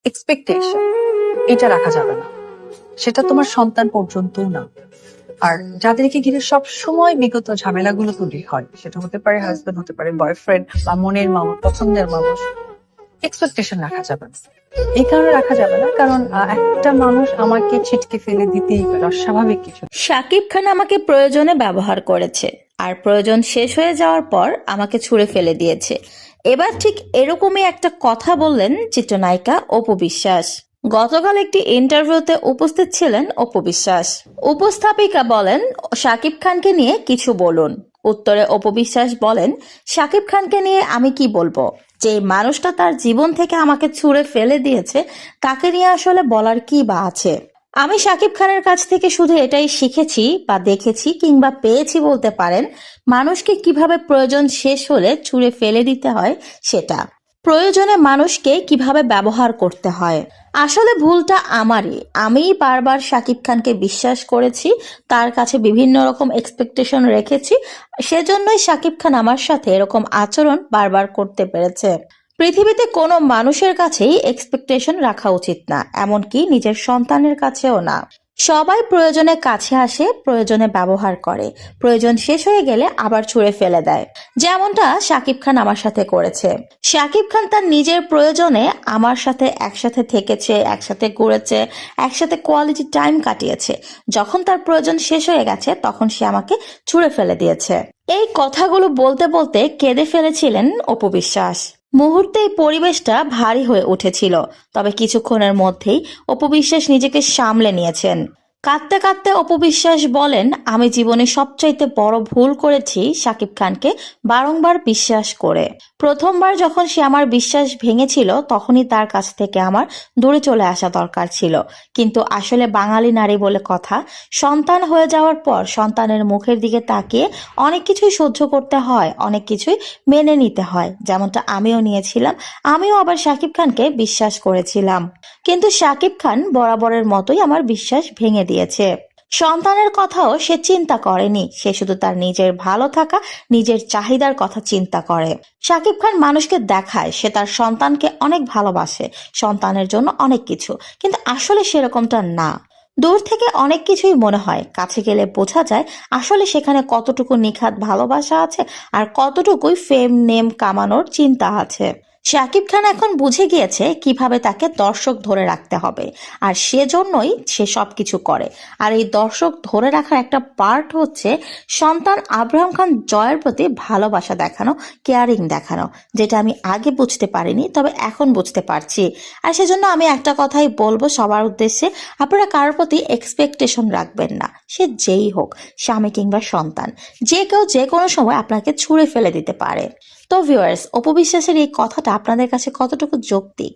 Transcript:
Expectation এটা রাখা যাবে না, সেটা তোমার সন্তান পর্যন্তও না। আর যাদেরকে ঘিরে সব সময় বিগত ঝামেলাগুলো তৈরি হয়, সেটা হতে পারে হাজবেন্ড, হতে পারে বয়ফ্রেন্ড বা মনের মানুষ, পছন্দের মানুষ, এক্সপেকটেশন রাখা যাবে না। এই কারণে রাখা যাবে না কারণ একটা মানুষ আমাকে ছিটকে ফেলে দিতেই পারে, অস্বাভাবিক কিছু। শাকিব খান আমাকে প্রয়োজনে ব্যবহার করেছে, আর প্রয়োজন শেষ হয়ে যাওয়ার পর আমাকে ছুঁড়ে ফেলে দিয়েছে। এবার ঠিক এরকমই একটা কথা বললেন চিত্রনায়িকা অপু বিশ্বাস। গতকাল একটি ইন্টারভিউতে উপস্থিত ছিলেন অপু বিশ্বাস। উপস্থাপিকা বলেন, শাকিব খানকে নিয়ে কিছু বলুন। উত্তরে অপু বিশ্বাস বলেন, শাকিব খানকে নিয়ে আমি কি বলবো? যে মানুষটা তার জীবন থেকে আমাকে ছুঁড়ে ফেলে দিয়েছে, তাকে নিয়ে আসলে বলার কি বা আছে? আমি শাকিব খানের কাছ থেকে শুধু এটাই শিখেছি বা দেখেছি কিংবা পেয়েছি বলতে পারেন, মানুষকে কিভাবে প্রয়োজন শেষ হলে ছুঁড়ে ফেলে দিতে হয় সেটা। প্রয়োজনে মানুষকে কিভাবে ব্যবহার করতে হয়। আসলে ভুলটা আমারই। আমিই বারবার শাকিব খানকে বিশ্বাস করেছি, তার কাছে বিভিন্ন রকম এক্সপেকটেশন রেখেছি, সেজন্যই শাকিব খান আমার সাথে এরকম আচরণ বারবার করতে পেরেছে। পৃথিবীতে কোনো মানুষের কাছেই এক্সপেকটেশন রাখা উচিত না, এমনকি নিজের সন্তানের কাছেও না। সবাই প্রয়োজনে কাছে আসে, প্রয়োজনে ব্যবহার করে, প্রয়োজন শেষ হয়ে গেলে আবার ছুঁড়ে ফেলে দেয়, যেমনটা শাকিব খান আমার সাথে করেছে। শাকিব খান তার নিজের প্রয়োজনে আমার সাথে একসাথে থেকেছে, একসাথে ঘুরেছে, একসাথে কোয়ালিটি টাইম কাটিয়েছে। যখন তার প্রয়োজন শেষ হয়ে গেছে তখন সে আমাকে ছুঁড়ে ফেলে দিয়েছে। এই কথাগুলো বলতে বলতে কেঁদে ফেলেছিলেন অপু বিশ্বাস। মুহূর্তে এই পরিবেশটা ভারী হয়ে উঠেছিল, তবে কিছুক্ষণের মধ্যেই অপু বিশ্বাস নিজেকে সামলে নিয়েছেন। কাঁদতে কাঁদতে অপু বিশ্বাস বলেন, আমি জীবনে সবচাইতে বড় ভুল করেছি শাকিব খানকে বারংবার বিশ্বাস করে। প্রথমবার যখন সে আমার বিশ্বাস ভেঙেছিল তখনই তার কাছ থেকে আমার দূরে চলে আসা দরকার ছিল। কিন্তু আসলে বাঙালি নারী বলে কথা, সন্তান হয়ে যাওয়ার পর সন্তানের মুখের দিকে তাকিয়ে অনেক কিছুই সহ্য করতে হয়, অনেক কিছুই মেনে নিতে হয়, যেমনটা আমিও নিয়েছিলাম। আমিও আবার শাকিব খানকে বিশ্বাস করেছিলাম, কিন্তু শাকিব খান বরাবরের মতোই আমার বিশ্বাস ভেঙে দিয়েছে। সন্তানের কথাও সে চিন্তা করেনি, সে শুধু তার নিজের ভালো থাকা, নিজের চাহিদার কথা চিন্তা করে। শাকিব খান মানুষকে দেখায় সে তার সন্তানকে অনেক ভালোবাসে, সন্তানের জন্য অনেক কিছু, কিন্তু আসলে সেরকমটা না। দূর থেকে অনেক কিছুই মনে হয়, কাছে গেলে বোঝা যায় আসলে সেখানে কতটুকু নিখাত ভালোবাসা আছে আর কতটুকুই ফেম নেম কামানোর চিন্তা আছে। শাকিব খান এখন বুঝে গিয়েছে কিভাবে তাকে দর্শক ধরে রাখতে হবে, আর সেজন্যই সে সবকিছু করে। আর এই দর্শক ধরে রাখার একটা পার্ট হচ্ছে সন্তান আব্রাহাম খান জয়ের প্রতি ভালোবাসা দেখানো, কেয়ারিং দেখানো, যেটা আমি আগে বুঝতে পারিনি, তবে এখন বুঝতে পারছি। আর সেজন্য আমি একটা কথাই বলবো সবার উদ্দেশ্যে, আপনারা কারোর প্রতি এক্সপেকটেশন রাখবেন না, সে যেই হোক, স্বামী কিংবা সন্তান, যে কেউ যে কোনো সময় আপনাকে ছুঁড়ে ফেলে দিতে পারে। তো ভিউয়ার্স, অপু বিশ্বাসের এই কথাটা আপনাদের কাছে কতটুকু যৌক্তিক?